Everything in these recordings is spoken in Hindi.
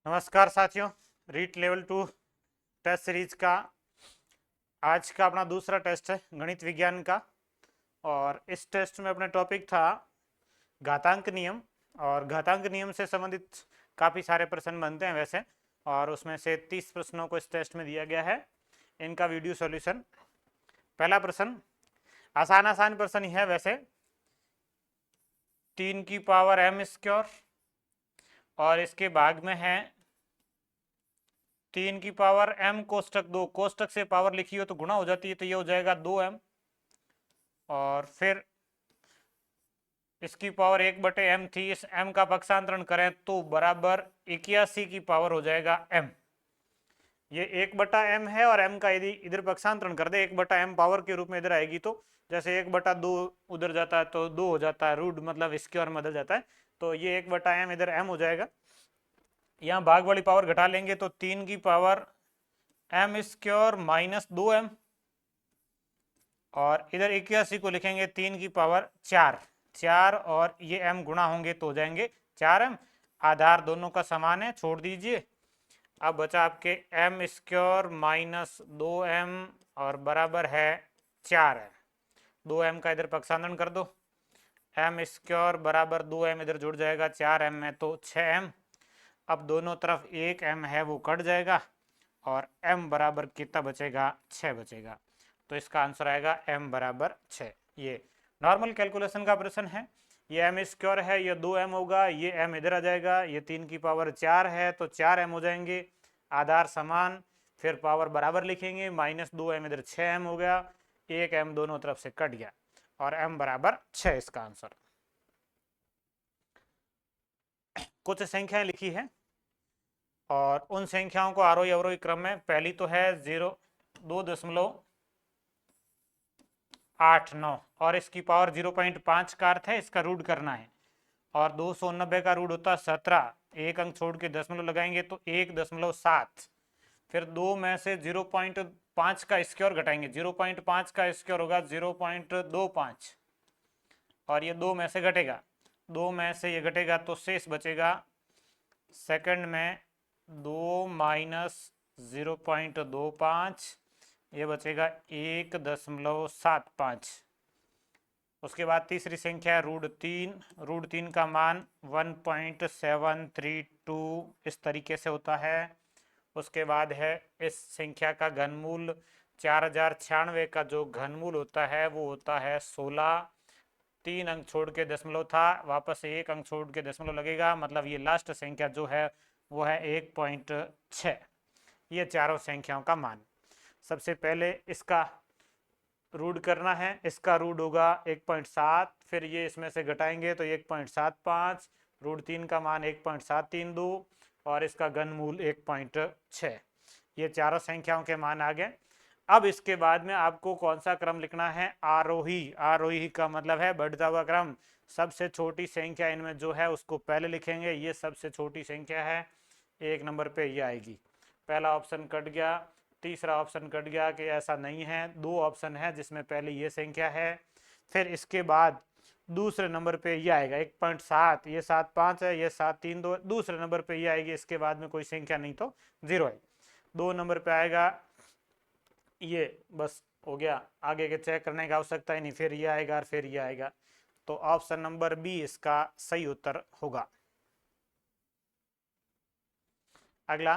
नमस्कार साथियों, रीट लेवल 2 टेस्ट सीरीज का आज का अपना दूसरा टेस्ट है गणित विज्ञान का। और इस टेस्ट में अपना टॉपिक था घातांक नियम। और घातांक नियम से संबंधित काफ़ी सारे प्रश्न बनते हैं वैसे, और उसमें से 30 प्रश्नों को इस टेस्ट में दिया गया है। इनका वीडियो सॉल्यूशन। पहला प्रश्न आसान आसान प्रश्न ही है वैसे। 3 की पावर m स्क्वायर और इसके भाग में है 3 की पावर m कोष्टक 2। कोष्टक से पावर लिखी हो तो गुणा हो जाती है, तो ये हो जाएगा 2m। और फिर इसकी पावर 1/m थी, इस m का पक्षांतरण करें तो बराबर 81 की पावर हो जाएगा m। ये 1/m है और m का यदि इधर पक्षांतरण कर दे 1/m पावर के रूप में इधर आएगी, तो जैसे 1/2 उधर जाता है तो 2 हो जाता है, रूट मतलब स्क्वायर में बदल जाता है, तो ये 1/m इधर m हो जाएगा। यहाँ भाग वाली पावर घटा लेंगे तो 3 की power m square minus 2m, और इधर 81 को लिखेंगे 3 की पावर 4 और ये m गुणा होंगे तो हो जाएंगे 4m। आधार दोनों का समान है, छोड़ दीजिए। अब बचा आपके m स्क्वायर माइनस 2m और बराबर है 4m। 2m का इधर पक्षांतरण कर दो, m स्क्वायर बराबर 2m इधर जुड़ जाएगा 4m में तो 6m। अब दोनों तरफ एक m है वो कट जाएगा और m बराबर कितना बचेगा, 6 बचेगा। तो इसका आंसर आएगा m बराबर 6। ये नॉर्मल कैलकुलेशन का प्रश्न है। ये m स्क्वायर है, ये 2m होगा, ये m इधर आ जाएगा, ये 3 की पावर 4 है तो 4m हो जाएंगे। आधार समान, फिर पावर बराबर लिखेंगे, माइनस 2m इधर 6m हो गया, एक m दोनों तरफ से कट गया और m बराबर 6 इसका आंसर। कुछ संख्याएं लिखी है और उन संख्याओं को आरोही अवरोही क्रम में, पहली तो है 2.89 और इसकी पावर 0.5 का अर्थ है इसका रूट करना है, और 290 का रूट होता है 17, एक अंक छोड़ के दशमलव लगाएंगे तो 1.7। फिर 2 में से 0.5 का स्क्वायर घटाएंगे, 0.5 का स्क्वायर होगा 0.25, और ये 2 में से घटेगा, 2 में से ये घटेगा तो शेष बचेगा सेकंड में 2 माइनस 0.25, ये बचेगा 1.75। उसके बाद तीसरी संख्या है रूट 3 का मान 1.732 इस तरीके से होता है। उसके बाद है इस संख्या का घनमूल 4096 का जो घनमूल होता है वो होता है 16। 3 अंक छोड़ के दशमलव था, वापस से 1 अंक छोड़ के दशमलव लगेगा, मतलब ये लास्ट संख्या जो है वो है 1.6। ये चारों संख्याओं का मान। सबसे पहले इसका रूट करना है, इसका रूट होगा 1.7, फिर ये इसमें से घटाएंगे तो 1.75, रूट 3 का मान 1.732 और इसका घनमूल 1.6। ये चारों संख्याओं के मान आ गए। अब इसके बाद में आपको कौन सा क्रम लिखना है, आरोही। आरोही का मतलब है बढ़ता हुआ क्रम। सबसे छोटी संख्या इनमें जो है उसको पहले लिखेंगे, ये सबसे छोटी संख्या है, 1 नंबर पे ये आएगी। पहला ऑप्शन कट गया, तीसरा ऑप्शन कट गया कि ऐसा नहीं है, 2 ऑप्शन है जिसमें पहले ये संख्या है, फिर इसके बाद दूसरे नंबर पे ये आएगा 1.7, ये 7.5 है, ये 7.32, दूसरे नंबर पे ये आएगी, इसके बाद में कोई संख्या नहीं तो 0 है। 2 नंबर पे आएगा ये, बस हो गया, आगे के चेक करने की आवश्यकता ही नहीं, फिर ये आएगा और फिर ये आएगा। तो ऑप्शन नंबर बी इसका सही उत्तर होगा। अगला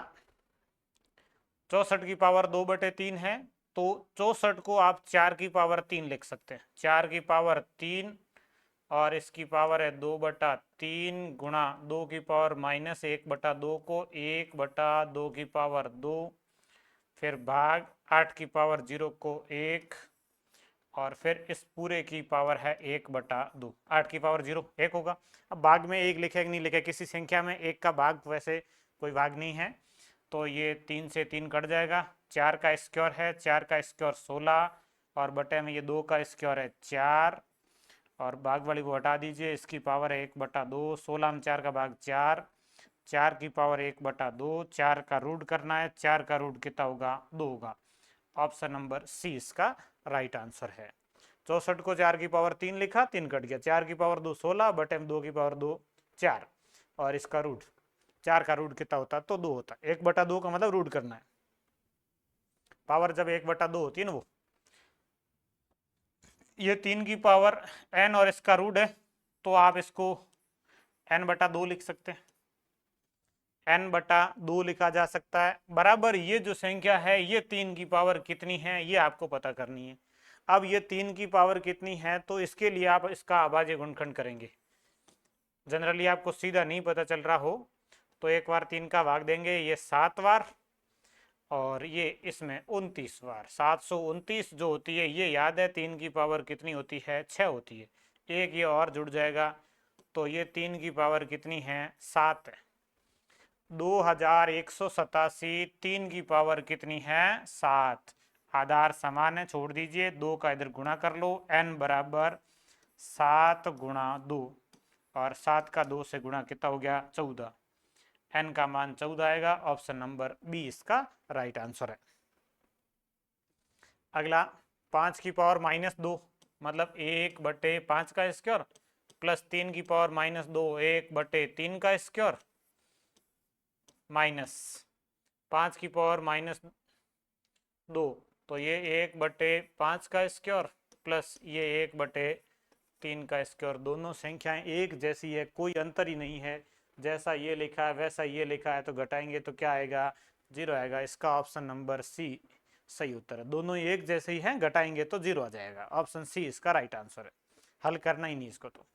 64 की पावर 2/3 है, तो 64 को आप 4 की पावर 3 लिख सकते हैं। 4 की पावर 3 और इसकी पावर है 2/3 गुणा 2 की पावर माइनस 1/2 को 1/2 की पावर 2, फिर भाग 8 की पावर 0 को 1, और फिर इस पूरे की पावर है 1/2। 8 की पावर 0 1 होगा। अब भाग में 1 लिखे कि नहीं लिखे, किसी संख्या में 1 का भाग वैसे कोई भाग नहीं है, तो ये 3 से 3 कट जाएगा। 4 का स्क्वायर है, 4 का स्क्वायर 16 और बटे में ये 2 का स्क्वायर है 4, और भाग वाली को हटा दीजिए, इसकी पावर है 1/2। 16 में 4 का भाग 4, 4 की पावर 1/2, 4 का रूट करना है, 4 का रूट कितना होगा, 2 होगा। ऑप्शन नंबर सी इसका राइट आंसर है। 64 को 4 की पावर 3 लिखा, 3 कट गया, 4 की पावर 2 16 बटे में 2 की पावर 2 4, और इसका रूट 4 का रूट कितना होता है? तो 2 होता है। 1/2 का मतलब रूट करना है, पावर जब 1/2 होती है ना वो। ये 3 की पावर n और इसका रूट है, तो आप इसको n/2 लिख सकते हैं, n/2 लिखा जा सकता है। बराबर ये जो संख्या है ये 3 की पावर कितनी है ये आपको पता करनी है। अब ये 3 की पावर कितनी है तो इसके लिए आप इसका अभाज्य गुणनखंड करेंगे। जनरली आपको सीधा नहीं पता चल रहा हो तो एक बार 3 का भाग देंगे, ये 7 बार और ये इसमें 29 बार। 729 जो होती है ये याद है 3 की पावर कितनी होती है? 6 होती है। एक ये और जुड़ जाएगा तो ये 3 की पावर कितनी है? 7 है। 2187, 3 की पावर कितनी है? 7। आधार समान है, छोड़ दीजिए, 2 का इधर गुणा कर लो, n बराबर 7 गुणा 2 और 7 का 2 से गुणा कितना हो गया? 14। n का मान 14 आएगा। ऑप्शन नंबर बी इसका राइट आंसर है। अगला 5 की पावर -2 मतलब 1/5 का स्क्वायर प्लस 3 की पावर -2 1/3 का स्क्वायर माइनस 5 की पावर -2 तो ये 1/5 का स्क्वायर प्लस ये 1/3 का स्क्वायर। दोनों संख्याएं एक जैसी है, कोई अंतर ही नहीं है, जैसा ये लिखा है वैसा ये लिखा है, तो घटाएंगे तो क्या आएगा? 0 आएगा। इसका ऑप्शन नंबर सी सही उत्तर है। दोनों एक जैसे ही हैं, घटाएंगे तो 0 आ जाएगा। ऑप्शन सी इसका राइट आंसर है, हल करना ही नहीं इसको। तो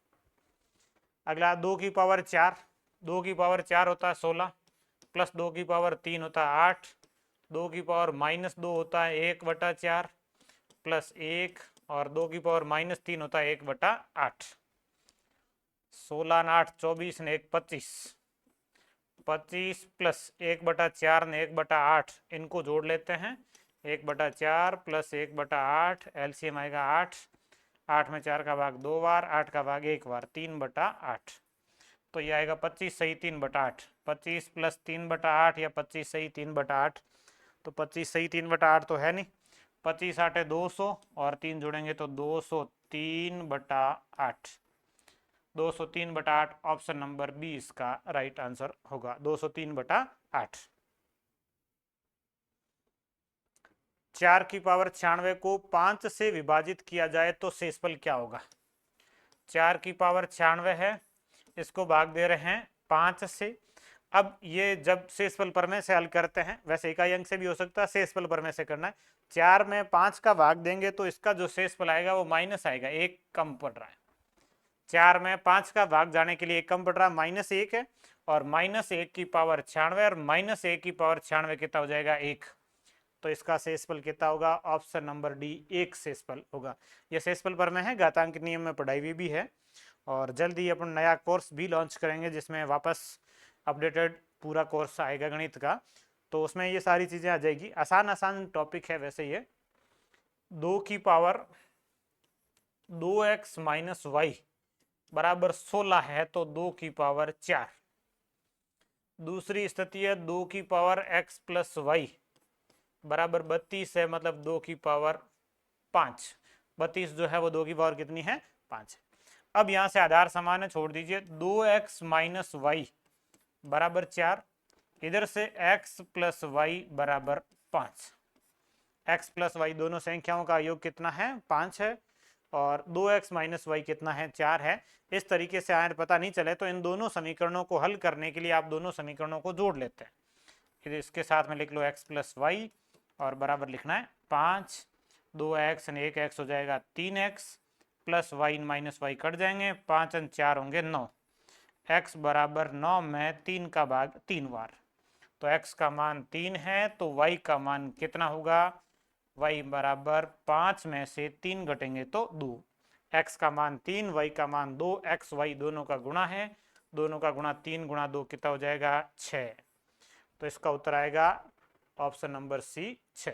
अगला 2 की पावर 4, 2 की पावर 4 होता है 16 प्लस 2 की पावर 3 होता है 8, 2 की पावर -2 होता है 1/4 प्लस 1 और 2 की पावर -3 होता है 1/8। 16 ने 8 24 ने 1 25, 25 प्लस 1/4 ने 1/8, इनको जोड़ लेते हैं। 1/4 प्लस 1/8 एलसीएम आएगा 8, 8 में 4 का भाग 2 बार, 8 का भाग 1 बार, 3/8। तो ये आएगा 25 सही 3/8। 25 प्लस 3/8 या 25 सही 3/8, तो 25 सही 3/8 तो है नहीं। 25 8 है 200 और 3 जोड़ेंगे तो 203/8। 203/8 ऑप्शन नंबर बी इसका राइट आंसर होगा। 203/8। 4 की पावर 96 को 5 से विभाजित किया जाए तो शेषफल क्या होगा? 4 की पावर 96 है, इसको भाग दे रहे हैं 5 से। अब ये जब शेषफल प्रमेय से हल करते हैं, वैसे इकाई अंक से भी हो सकता है, शेषफल प्रमेय से करना है। 4 में 5 का भाग देंगे तो इसका जो शेषफल आएगा वो माइनस आएगा, 1 कम पड़ रहा है। 4 में 5 का भाग जाने के लिए 1 कम पड़ रहा है, -1 है और -1 की पावर 96 और -1 की पावर 96 कितना हो जाएगा? 1। तो इसका शेषफल कितना होगा? ऑप्शन नंबर डी 1 शेषफल होगा। यह शेषफल प्रमेय है, घातांक नियम में पढ़ाई हुई भी है और जल्दी अपन नया कोर्स भी लॉन्च करेंगे जिसमें वापस अपडेटेड पूरा कोर्स आएगा गणित का, तो उसमें ये सारी चीज़ें आ जाएगी। आसान आसान टॉपिक है वैसे ये। 2 की पावर 2x - y बराबर 16 है तो 2 की पावर 4। दूसरी स्थिति है 2 की पावर x + y बराबर 32 है, मतलब 2 की पावर 5। 32 जो है वो 2 की पावर कितनी है? 5। अब यहां से आधार समान है, छोड़ दीजिए। 2x - y बराबर 4, इधर से x + y बराबर 5। x + y दोनों संख्याओं का योग कितना है? 5 है और 2x - y कितना है? 4 है। इस तरीके से आए पता नहीं चले तो इन दोनों समीकरणों को हल करने के लिए आप दोनों समीकरणों को जोड़ लेते हैं। फिर इसके साथ में लिख लो x + y और बराबर लिखना है 5, 2x और 1x हो जाएगा 3x plus y - y cut जाएंगे, 5 और 4 होंगे 9। x बराबर 9 में 3 का भाग 3 बार, तो x का मान 3 है तो y का मान कितना होगा? y बराबर 5 में से 3 घटेंगे तो 2। x का मान 3, y का मान 2, x y दोनों का गुणा है, दोनों का गुणा 3 गुणा 2 कितना हो जाएगा? 6। तो इसका उत्तर आएगा ऑप्शन नंबर सी 6।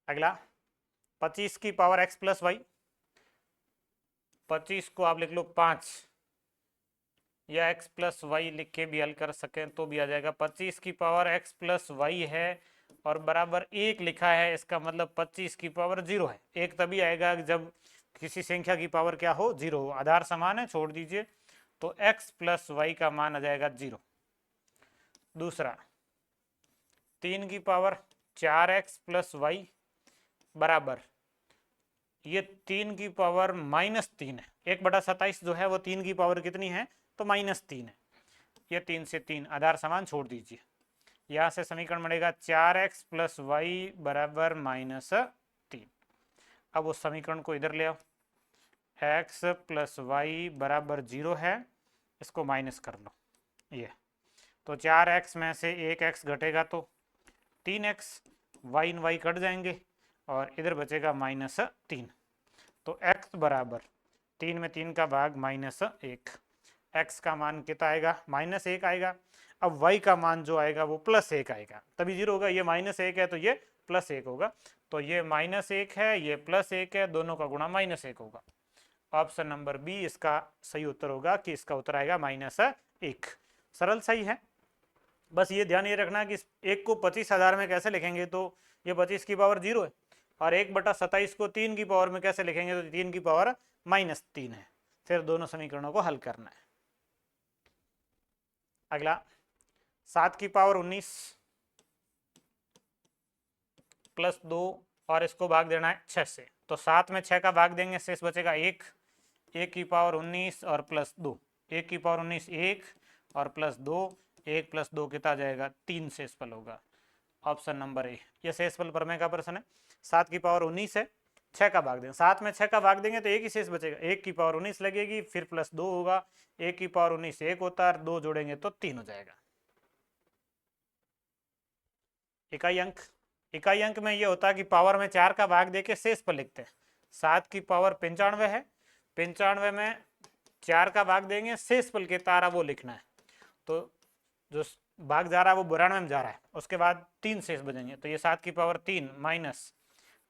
अगला 25 की पावर x + y, 25 को आप लिख लो 5 या x + y लिख के भी हल कर सकें तो भी आ जाएगा। 25 की पावर x + y है और बराबर 1 लिखा है, इसका मतलब 25 की पावर 0 है। 1 तभी आएगा जब किसी संख्या की पावर क्या हो? 0 हो। आधार समान है, छोड़ दीजिए, तो x प्लस वाई का मान आ जाएगा 0। दूसरा 3 की पावर 4x प्लस वाई बराबर ये 3 की पावर -3 है। 1/27 जो है वो 3 की पावर कितनी है, तो -3 है। ये 3 से 3 आधार समान छोड़ दीजिए। यहाँ से समीकरण बनेगा 4x प्लस वाई बराबर -3। अब उस समीकरण को इधर ले आओ, x प्लस वाई बराबर 0 है, इसको माइनस कर लो। ये तो 4x में से 1x घटेगा तो 3x, वाई इन वाई कट जाएंगे और इधर बचेगा -3। तो x बराबर 3 में 3 का भाग -1, x का मान कितना आएगा, -1 आएगा। अब y का मान जो आएगा वो +1 आएगा, तभी 0 होगा। ये -1 है तो ये +1 होगा, तो ये -1 है, ये +1 है, दोनों का गुणा -1 होगा। ऑप्शन नंबर बी इसका सही उत्तर होगा कि इसका उत्तर आएगा -1। सरल सही है। बस ये ध्यान ये रखना कि 1 को 25,000 में कैसे लिखेंगे, तो ये 25 की पावर 0 है, और 1/27 को 3 की पावर में कैसे लिखेंगे, तो 3 की पावर -3 है। फिर दोनों समीकरणों को हल करना है। अगला 7 की पावर 19 प्लस 2 और इसको भाग देना है 6 से, तो 7 में 6 का भाग देंगे, शेष बचेगा 1। 1 की पावर 19 और प्लस 2, 1 की पावर 19 1 और प्लस 2, 1 प्लस 2 कितना जाएगा, 3 शेषफल होगा। ऑप्शन नंबर ए, यह शेषफल प्रमेय का प्रश्न है। 7 की पावर 19 है, 6 का भाग देंगे, 7 में 6 का भाग देंगे तो एक ही शेष बचेगा, 1 की पावर 19 लगेगी, फिर प्लस 2 होगा, 1 की पावर 19 1 होता है, 2 जोड़ेंगे तो 3 हो जाएगा। इकाई अंक, इकाई अंक में यह होता है कि पावर में 4 का भाग देके शेष पर लिखते हैं। 7 की पावर 95 है, 95 में 4 का भाग देंगे, शेष पल के तारा वो लिखना है, तो जो भाग जा रहा है वो 92 में जा रहा है, उसके बाद 3 शेष बचेंगे, तो ये 7 की पावर 3 माइनस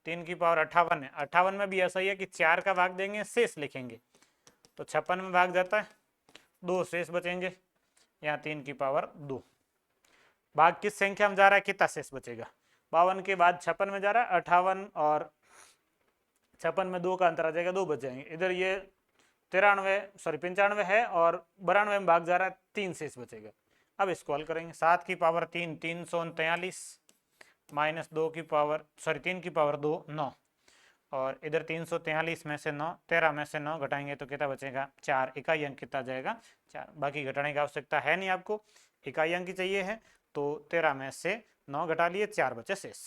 3 की पावर 58 है। 58 में भी ऐसा ही है कि 4 का भाग देंगे, शेष लिखेंगे, तो 56 में भाग जाता है, 2 शेष बचेंगे, यहाँ 3 की पावर 2। भाग किस संख्या में जा रहा है, कितना शेष बचेगा, 52 के बाद 56 में जा रहा है, 58 और 56 में 2 का अंतर आ जाएगा, 2 बच जाएंगे। इधर ये 95 है और 92 में भाग जा रहा है, 3 शेष बचेगा। अब इसको हल करेंगे, 7 की पावर 3 339 माइनस 2 की पावर 3 की पावर 2 9, और इधर 343 में से 9, 13 में से 9 घटाएंगे तो कितना बचेगा, 4। इकाई अंक कितना जाएगा, 4। बाकी घटाने की आवश्यकता है नहीं आपको, इकाई अंक चाहिए है, तो 13 में से 9 घटा लिए, 4 बचे शेष।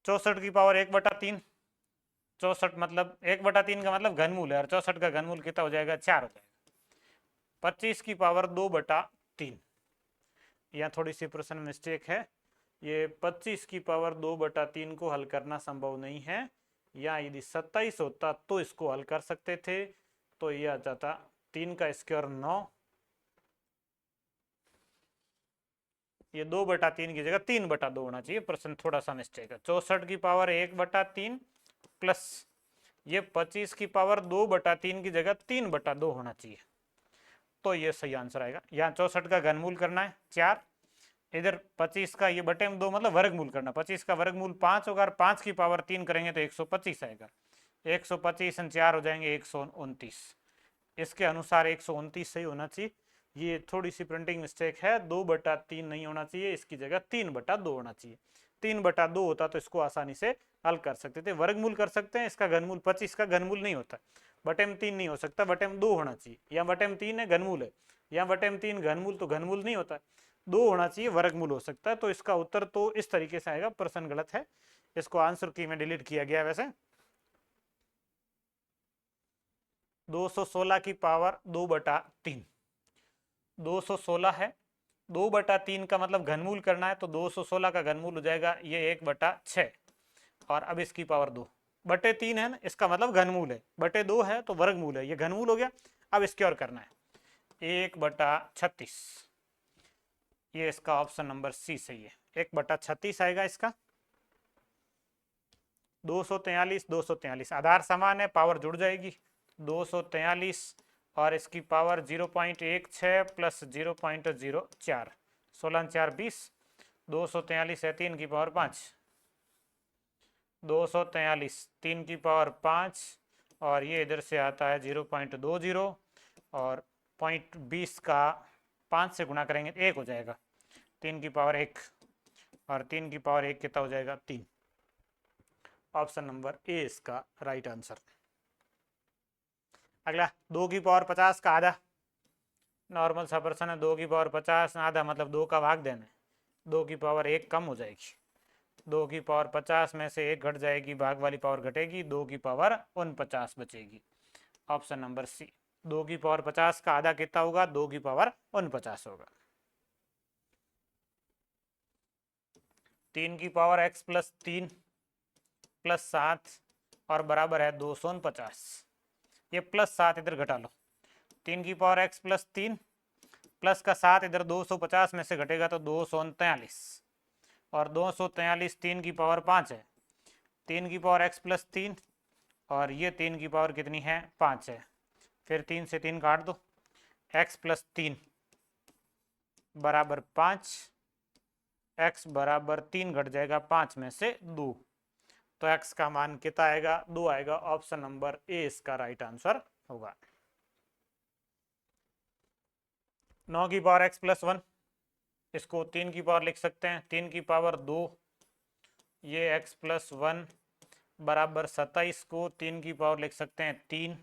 64 की पावर 1/3, 64 मतलब 1/3 का मतलब घनमूल है, और 64 का घनमूल कितना हो जाएगा, 4 हो जाएगा। 25 की पावर 2/3, यहाँ थोड़ी सी प्रश्न मिस्टेक है, ये 25 की पावर 2/3 को हल करना संभव नहीं है। या यदि 27 होता तो इसको हल कर सकते थे, तो यह आ जाता 3 का स्क्वायर 9, ये 2/3 की जगह 3/2 होना चाहिए, प्रश्न थोड़ा सा मिस्टेक है। 64 की पावर 1/3 प्लस ये 25 की पावर 2/3 की जगह 3/2 होना चाहिए, तो ये सही आंसर आएगा। यहाँ 64 का घनमूल करना है 4, इधर 25 का ये बटे में 2 मतलब वर्गमूल करना, 25 का वर्गमूल 5 होगा, 5 की पावर 3 करेंगे तो 125 आएगा, 125 और 4 हो जाएंगे 129। इसके अनुसार 129 सही होना चाहिए। ये थोड़ी सी प्रिंटिंग मिस्टेक है, 2/3 नहीं होना चाहिए, इसकी जगह 3/2 होना चाहिए। 3/2 होता तो इसको आसानी से हल कर सकते थे, वर्गमूल कर सकते हैं। इसका घनमूल 25 का घनमूल नहीं होता, बटे में 3 नहीं हो सकता, बटे में 2 होना चाहिए, या बटे में 3 है घनमूल है, या बटे में 3 घनमूल, तो घनमूल नहीं होता, 2 होना चाहिए, वर्गमूल हो सकता है। तो इसका उत्तर तो इस तरीके से आएगा, प्रश्न गलत है, इसको आंसर की में डिलीट किया गया है। वैसे 216 की पावर 2/3, 216 है, 2/3 का मतलब घनमूल करना है, तो 216 का घनमूल हो जाएगा ये 1/6, और अब इसकी पावर 2 बटे 3 है ना, इसका मतलब घनमूल है, बटे 2 है तो वर्गमूल है, ये घनमूल हो गया। अब इसके और करना है 1/36, ये इसका ऑप्शन नंबर सी सही है, 1/36 आएगा इसका। 243 243 आधार समान है, पावर जुड़ जाएगी, 243 और इसकी पावर 0.16 प्लस 0.04, 16 4 20, 243 है 3 की पावर 5, 243 3 की पावर 5 और ये इधर से आता है 0.20 और 0.20 का 5 से गुणा करेंगे 1 हो जाएगा, 3 की पावर 1 और 3 की पावर 1 कितना हो जाएगा 3। ऑप्शन नंबर ए इसका राइट आंसर। अगला 2 की पावर 50 का आधा, नॉर्मल सा प्रश्न है। 2 की पावर 50 आधा मतलब 2 का भाग देना है, 2 की पावर 1 कम हो जाएगी, 2 की पावर 50 में से 1 घट जाएगी, भाग वाली पावर घटेगी, 2 की पावर 49 बचेगी। Option number C. 2 की पावर 50 का आधा कितना होगा, 2 की पावर 49 होगा। 3 की पावर x प्लस 3 प्लस 7 और बराबर है 249। ये प्लस 7 इधर घटा लो, 3 की पावर x प्लस 3 प्लस का 7 इधर 250 में से घटेगा तो 243 और 243 3 की पावर 5 है, 3 की पावर x प्लस 3 और ये 3 की पावर कितनी है 5 है, फिर 3 से 3 काट दो, x प्लस 3 बराबर 5, x बराबर 3 घट जाएगा 5 में से 2, तो x का मान कितना आएगा 2 आएगा। ऑप्शन नंबर ए इसका राइट आंसर होगा। 9 की पावर x प्लस 1, इसको 3 की पावर लिख सकते हैं, 3 की पावर 2, ये x प्लस 1 बराबर 27 को 3 की पावर लिख सकते हैं 3,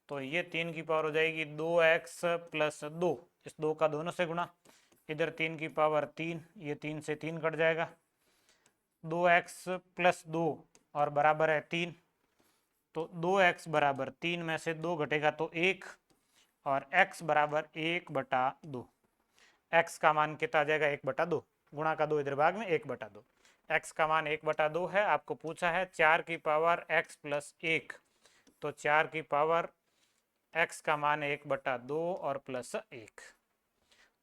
तो ये 3 की पावर हो जाएगी 2x प्लस 2, इस 2 का दोनों से गुणा, इधर 3 की पावर 3, ये 3 से 3 कट जाएगा, 2x प्लस 2 और बराबर है 3, तो 2x बराबर 3 में से 2 घटेगा तो 1 और x बराबर 1/2, x का मान कितना आ जाएगा 1/2, गुणा का 2 इधर भाग में 1/2, x का मान 1/2 है। आपको पूछा है 4 की पावर x प्लस 1, तो 4 की पावर x का मान 1/2 और प्लस 1,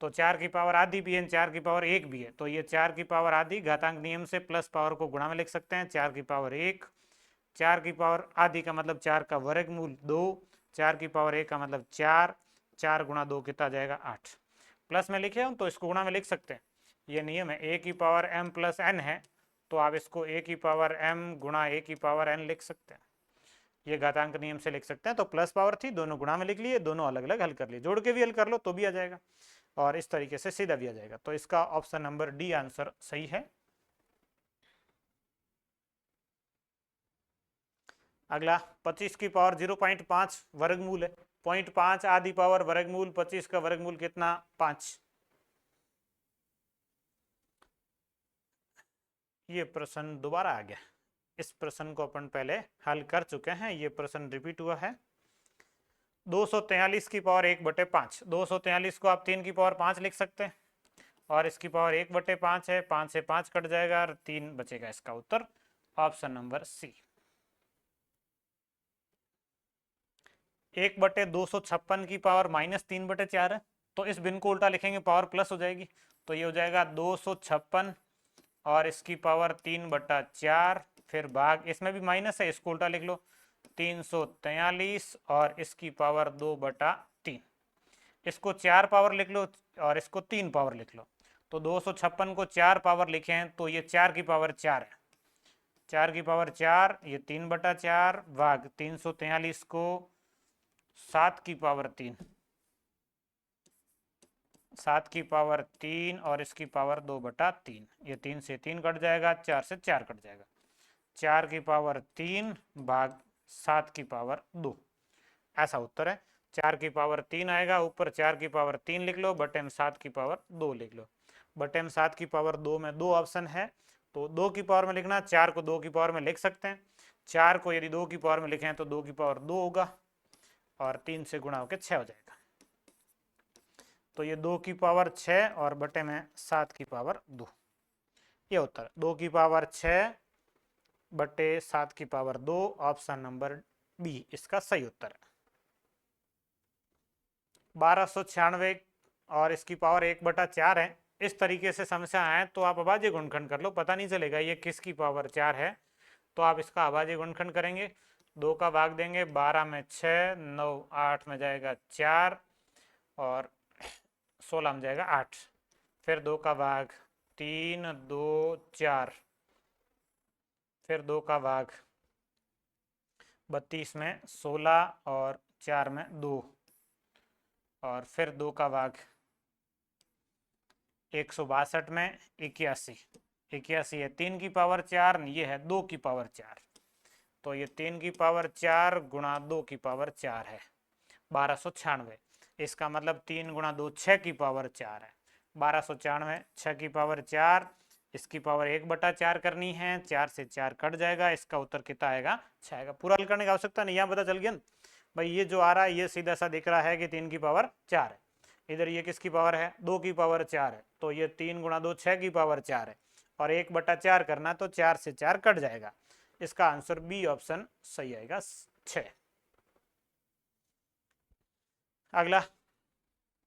तो 4 की पावर आधी भी है, 4 की पावर 1 भी है, तो ये 4 की पावर आधी घातांक नियम से प्लस पावर को गुणा में लिख सकते हैं, 4 की पावर 1, 4 की पावर आधी का मतलब 4 का वर्गमूल 2, 4 की पावर 1 का मतलब 4, 4 गुणा 2 कितना जाएगा 8, प्लस में लिखे हम तो इसको गुणा में लिख सकते हैं, ये नियम है। a की पावर m प्लस n है, तो आप इसको a की पावर m गुणा a की पावर n लिख सकते हैं, ये घातांक नियम से लिख सकते हैं। तो प्लस पावर थी, दोनों गुणा में लिख लिए, दोनों अलग अलग हल कर लिए, जोड़ के भी हल कर लो तो भी आ जाएगा और इस तरीके से सीधा भी आ जाएगा, तो इसका ऑप्शन नंबर डी आंसर सही है। अगला 25 की पावर 0.5 वर्गमूल है, 0.5 आधी पावर वर्गमूल 25 का वर्गमूल कितना 5। ये प्रश्न दोबारा आ गया, इस प्रश्न को अपन पहले हल कर चुके हैं, ये प्रश्न रिपीट हुआ है। 243 की पावर 1/5, 243 को आप 3 की पावर 5 लिख सकते हैं और इसकी पावर 1/5 है, 5 से 5 कट जाएगा और 3 बचेगा, इसका उत्तर ऑप्शन नंबर सी। 1/256 की पावर -3/4 है, तो इस भिन्न को उल्टा लिखेंगे पावर प्लस हो जाएगी, तो ये हो जाएगा 256 और इसकी पावर 3/4, फिर भाग, इसमें भी माइनस है, इसको उल्टा लिख लो 343 और इसकी पावर 2/3, इसको 4 पावर लिख लो और इसको 3 पावर लिख लो, तो 256 को 4 पावर लिखे हैं तो ये 4 की पावर 4 है, 4 की पावर 4, ये 3/4 भाग 343 को 7 की पावर 3, 7 की पावर 3 और इसकी पावर 2/3, ये 3 से 3 कट जाएगा, 4 से 4 कट जाएगा, 4 की पावर 3 भाग 7 की पावर 2, ऐसा उत्तर है। 4 की पावर 3 आएगा, ऊपर 4 की पावर 3 लिख लो, बटे में 7 की पावर 2 लिख लो, बटे में 7 की पावर 2 में 2 ऑप्शन है, तो 2 की पावर में लिखना, 4 को 2 की पावर में लिख सकते हैं, 4 को यदि 2 की पावर में लिखें तो 2 की पावर 2 होगा और 3 से गुणा होकर 6 हो जाएगा, तो ये 2 की पावर 6 और बटे में 7 की पावर 2, ये उत्तर 2 की पावर 6 बटे 7 की पावर 2, ऑप्शन नंबर बी इसका सही उत्तर है। 1296 और इसकी पावर 1/4 है, इस तरीके से समस्या आए तो आप अभाज्य गुणनखंड कर लो, पता नहीं चलेगा ये किसकी पावर 4 है, तो आप इसका अभाज्य गुणनखंड करेंगे, 2 का भाग देंगे, 12 में 6, 9 8 में जाएगा 4 और 16 में जाएगा 8, फिर 2 का भाग 3 2 4, फिर 2 का भाग 32 में 16 और 4 में 2 और फिर 2 का भाग 162 में 81, 81 है 3 की पावर 4, ये है 2 की पावर 4, तो ये 3 की पावर 4 गुणा 2 की पावर 4 है 1296। इसका मतलब 3 गुणा 2 6 की पावर 4 है 1296, 6 की पावर 4, इसकी पावर 1/4 करनी है, 4 से 4 कट जाएगा, इसका उत्तर कितना आएगा 6 आएगा। पूरा हल करने की आवश्यकता नहीं, यहाँ पता चल गया भाई ये जो आ रहा है ये सीधा सा दिख रहा है कि 3 की पावर 4 है, इधर ये किसकी पावर है 2 की पावर 4 है, तो ये 3 गुणा 2 6 की पावर 4 है और 1/4 करना तो 4 से 4 कट जाएगा, इसका आंसर बी ऑप्शन सही आएगा 6। अगला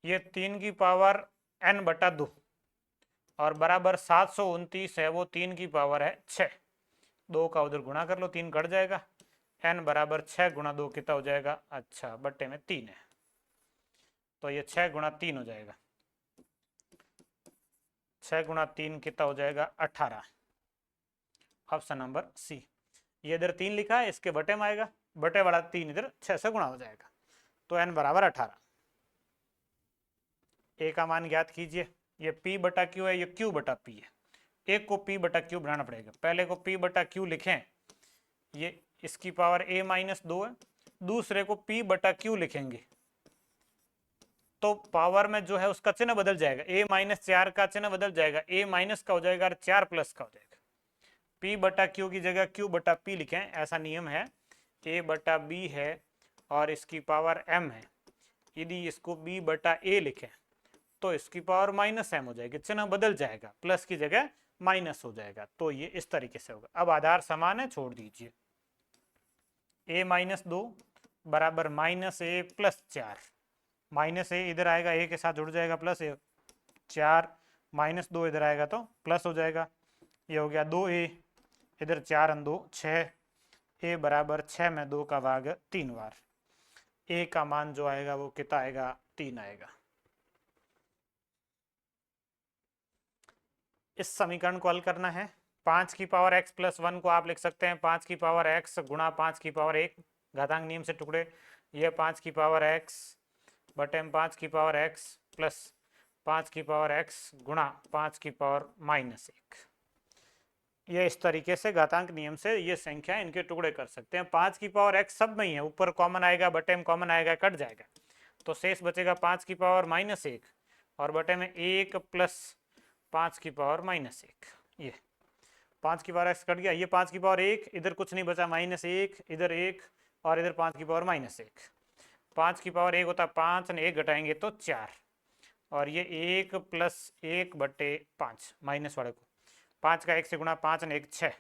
ये 3 की पावर n/2 और बराबर 729 है, वो 3 की पावर है 6, 2 का उधर गुणा कर लो 3 कट जाएगा, n बराबर 6 गुणा 2 कितना हो जाएगा, अच्छा बट्टे में 3 है तो ये 6 गुणा 3 हो जाएगा, 6 गुणा 3 कितना हो जाएगा 18, ऑप्शन नंबर सी। ये इधर 3 लिखा है, इसके बटे में आएगा, बटे वाला 3 इधर 6 से गुणा हो जाएगा, तो n बराबर 18। ए का मान ज्ञात कीजिए, ये p बटा क्यू है, ये q बटा p है, एक को p बटा q बनाना पड़ेगा, पहले को p बटा q लिखें, ये इसकी पावर a-2 है, दूसरे को p बटा q लिखेंगे तो पावर में जो है उसका चिन्ह बदल जाएगा, a-4 का चिन्ह बदल जाएगा, a माइनस का हो जाएगा और 4 प्लस का हो जाएगा, p बटा q की जगह q बटा p लिखें, ऐसा नियम है, a बटा b है और इसकी पावर m है, यदि इसको b बटा a लिखें तो इसकी पावर -m हो जाएगी, चिन्ह बदल जाएगा, प्लस की जगह माइनस हो जाएगा, तो ये इस तरीके से होगा। अब आधार समान है, छोड़ दीजिए, a-2 बराबर -a प्लस 4, -a इधर आएगा, a के साथ जुड़ जाएगा प्लस a, 4 -2 इधर आएगा तो प्लस हो जाएगा, ये हो गया 2a, इधर 4 2 6, a बराबर 6 में 2 का भाग 3 बार, a का मान जो आएगा वो कितना आएगा 3 आएगा। इस समीकरण को हल करना है, 5 की पावर x प्लस 1 को आप लिख सकते हैं 5 की पावर x गुणा 5 की पावर 1, घातांक नियम से टुकड़े, यह 5 की पावर x बटे में 5 की पावर x प्लस 5 की पावर x गुणा 5 की पावर -1, ये इस तरीके से घातांक नियम से ये संख्या इनके टुकड़े कर सकते हैं। 5 की पावर x सब में ही है, ऊपर कॉमन आएगा, बटे में कॉमन आएगा, कट जाएगा, तो शेष बचेगा 5 की पावर -1 और बटे में 1 प्लस 5 की पावर -1, ये 5 की पावर x कट गया, ये 5 की पावर 1, इधर कुछ नहीं बचा, -1 इधर 1 और इधर 5 की पावर -1, 5 की पावर 1 होता है 5 ने 1 घटाएंगे तो 4 और ये 1 प्लस 1 बटे 5, माइनस वाले को 5 का 1 से गुणा 5 ने 1 6,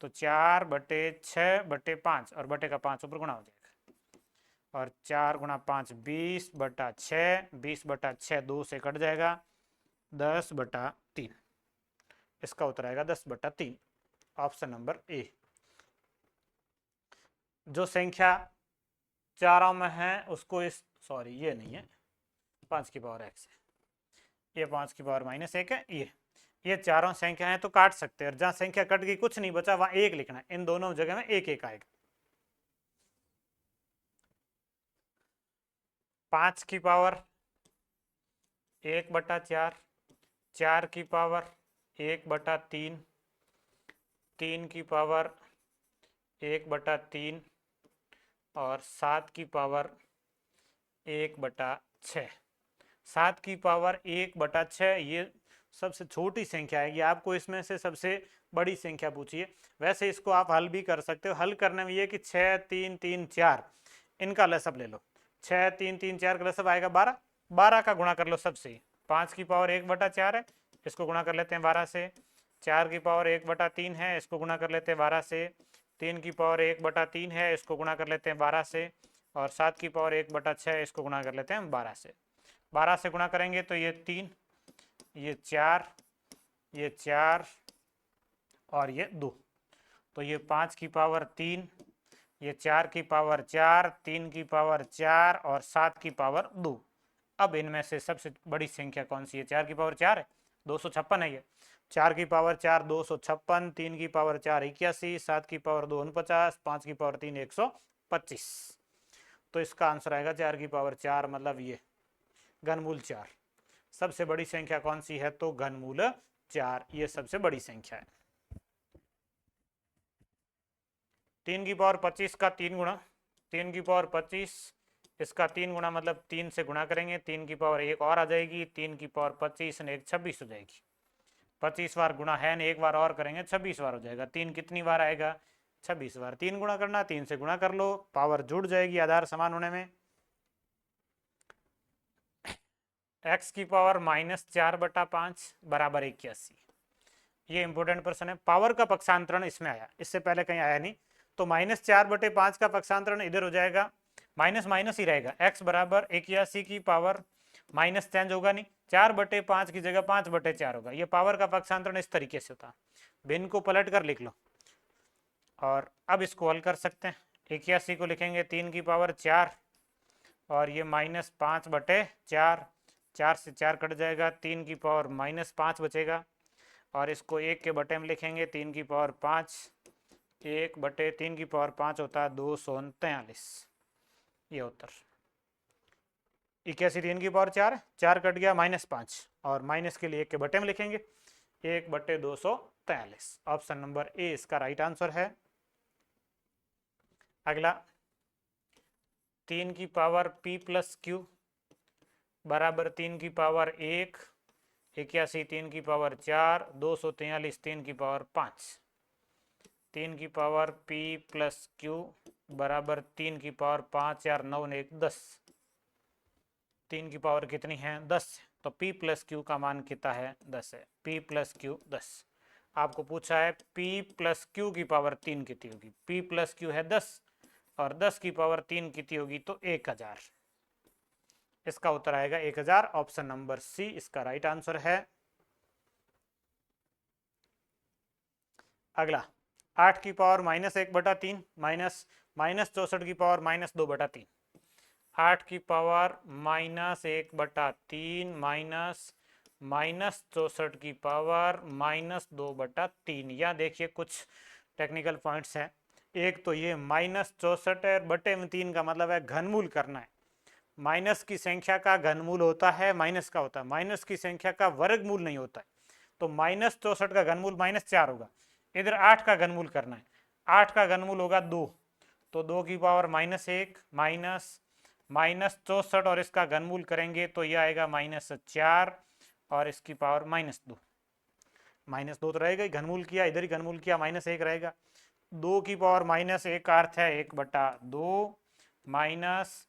तो 4 बटे 6 बटे 5 और बटे का 5 ऊपर गुणा हो जाएगा और 4 गुणा 5 20 बटा 6, 20 बटा 6 2 से कट जाएगा, 10 बटा 3, इसका उत्तर आएगा 10 बटा 3, ऑप्शन नंबर ए। जो संख्या चारों में है उसको इस, सॉरी ये नहीं है, 5 की पावर x है, ये 5 की पावर -1 है, ये चारों संख्या है तो काट सकते हैं, और जहां संख्या कट गई कुछ नहीं बचा वहां 1 लिखना है, इन दोनों जगह में 1 1 आएगा। 5 की पावर 1 बटा 4, 4 की पावर 1 बटा 3, 3 की पावर 1 बटा 3 और 7 की पावर 1 बटा 6, 7 की पावर 1 बटा 6 ये सबसे छोटी संख्या है, ये आपको इसमें से सबसे बड़ी संख्या पूछिए, वैसे इसको आप हल भी कर सकते हो, हल करने में ये कि 6 3 3 4 इनका लसब ले लो, 6 3 3 4 का लसब आएगा 12, 12 का गुणा कर लो सबसे, 5 की पावर 1 बटा 4 है, इसको गुणा कर लेते हैं 12 से, 4 की पावर 1 बटा 3 है, इसको गुणा कर लेते हैं 12 से, 3 की पावर 1 बटा 3 है, इसको गुणा कर लेते हैं 12 से, और 7 की पावर 1 बटा 6 इसको गुणा कर लेते हैं 12 से, 12 से गुणा करेंगे तो ये 3, ये 4, ये 4 और ये 2, तो ये 5 की पावर 3, ये 4 की पावर 4, 3 की पावर 4 और 7 की पावर 2। अब इनमें से सबसे बड़ी संख्या कौन सी है, 4 की पावर 4 है, 256 है ये। 4 की पावर 4 256, 3 की पावर 4 81, 7 की पावर 2 49, 5 की पावर 3 125। तो इसका आंसर आएगा 4 की पावर 4, मतलब ये घनमूल 4। सबसे बड़ी संख्या कौन सी है? तो घनमूल 4, ये सबसे बड़ी संख्या है। 3 की पावर 25 का 3 गुणा, 3 की पावर 25 इसका 3 गुणा, मतलब 3 से गुणा करेंगे, 3 की पावर 1 और आ जाएगी, 3 की पावर 25 ने 1 26 हो जाएगी। 25 बार गुणा है न, एक बार और करेंगे 26 बार हो जाएगा। 3 कितनी बार आएगा? 26 बार। 3 गुणा करना, 3 से गुणा कर लो, पावर जुड़ जाएगी आधार समान होने में। x की पावर -4/5 बराबर 81। ये इंपोर्टेंट प्रश्न है। पावर का पक्षांतरण इसमें आया, इससे पहले कहीं आया नहीं। तो -4/5 का पक्षांतरण इधर हो जाएगा, माइनस माइनस ही रहेगा। x बराबर 81 की पावर माइनस चेंज होगा नहीं, 4/5 की जगह 5/4 होगा। ये पावर का पक्षांतरण इस तरीके से होता। भिन्न को पलट कर लिख लो और अब इसको हल कर सकते हैं। 81 को लिखेंगे 3 की पावर 4 और ये -5/4, 4 से 4 कट जाएगा, 3 की पावर -5 बचेगा और इसको 1 के बटे में लिखेंगे, 3 की पावर 5, 1/3 की पावर 5 होता है 243। ये उत्तर। 81 3 की पावर 4, 4 कट गया, -5 और माइनस के लिए 1 के बटे में लिखेंगे, 1/243। ऑप्शन नंबर ए इसका राइट आंसर है। अगला 3 की पावर p प्लस क्यू बराबर 3 की पावर 1, 81 3 की पावर 4, 243 3 की पावर 5। 3 की पावर p प्लस क्यू बराबर 3 की पावर 5, 4 9 ने 1 10। 3 की पावर कितनी है? 10। तो p प्लस क्यू का मान कितना है? 10 है। p plus Q 10। आपको पूछा है p प्लस क्यू की पावर 3 कितनी होगी? p प्लस क्यू है 10 और 10 की पावर 3 कितनी होगी? तो 1000। इसका उत्तर आएगा 1000। ऑप्शन नंबर सी इसका राइट आंसर है। अगला 8 की पावर -1/3 -64 की पावर -2/3। 8 की पावर -1/3 -64 की पावर -2/3। या देखिए कुछ टेक्निकल पॉइंट्स हैं। एक तो ये -64/3 का मतलब है घनमूल करना है। माइनस की संख्या का घनमूल होता है माइनस का होता है, माइनस की संख्या का वर्गमूल नहीं होता है। तो -64 का घनमूल -4 होगा। इधर 8 का घनमूल करना है, 8 का घनमूल होगा 2, तो 2 की पावर -1 -64 और इसका घनमूल करेंगे तो यह आएगा -4 और इसकी पावर -2। -2 तो रहेगा ही, घनमूल किया, इधर ही घनमूल किया, -1 रहेगा। 2 की पावर -1 का अर्थ है 1/2 माइनस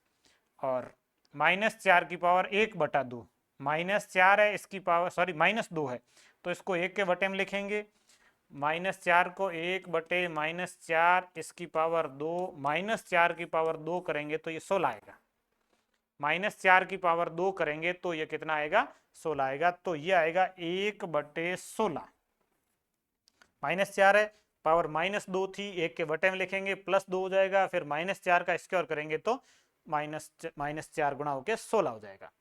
और -4 की पावर 1/2। -4 है इसकी पावर, सॉरी -2 है, तो इसको 1 के बटे में लिखेंगे। -4 को 1/-4 इसकी पावर 2, -4 की पावर 2 करेंगे तो ये 16 आएगा। -4 की पावर 2 करेंगे तो ये कितना आएगा? 16 आएगा। तो ये आएगा 1/16। -4 है, पावर -2 थी, 1 के बटे में लिखेंगे, +2 हो जाएगा, फिर -4 का स्क्वायर करेंगे तो -4 गुणा होकर 16 हो जाएगा।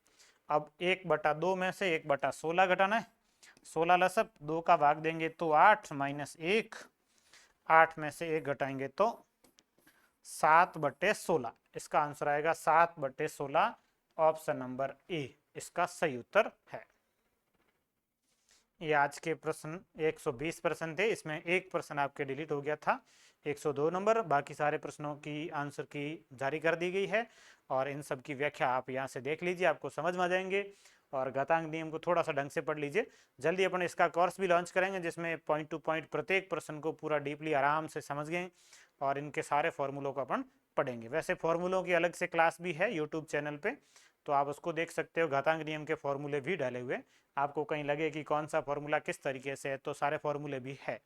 अब 1/2 में से 1/16 घटाना है। 16 लसप 2 का भाग देंगे तो 8 -1, 8 में से 1 घटाएंगे तो 7/16। इसका आंसर आएगा 7/16। ऑप्शन नंबर ए इसका सही उत्तर है। ये आज के प्रश्न 120 प्रश्न थे, इसमें एक प्रश्न आपके डिलीट हो गया था। 102 नंबर, बाकी सारे प्रश्नों की आंसर की जारी कर दी गई है और इन सब की व्याख्या आप यहाँ से देख लीजिए, आपको समझ में आ जाएंगे। और घातांक नियम को थोड़ा सा ढंग से पढ़ लीजिए। जल्दी अपन इसका कोर्स भी लॉन्च करेंगे जिसमें पॉइंट टू पॉइंट प्रत्येक प्रश्न को पूरा डीपली आराम से समझ गए और इनके सारे फॉर्मूलों को अपन पढ़ेंगे। वैसे फॉर्मूलों की अलग से क्लास भी है यूट्यूब चैनल पे, तो आप उसको देख सकते हो। घातांक नियम के फॉर्मूले भी डाले हुए, आपको कहीं लगे कि कौन सा फॉर्मूला किस तरीके से है तो सारे फॉर्मूले भी है।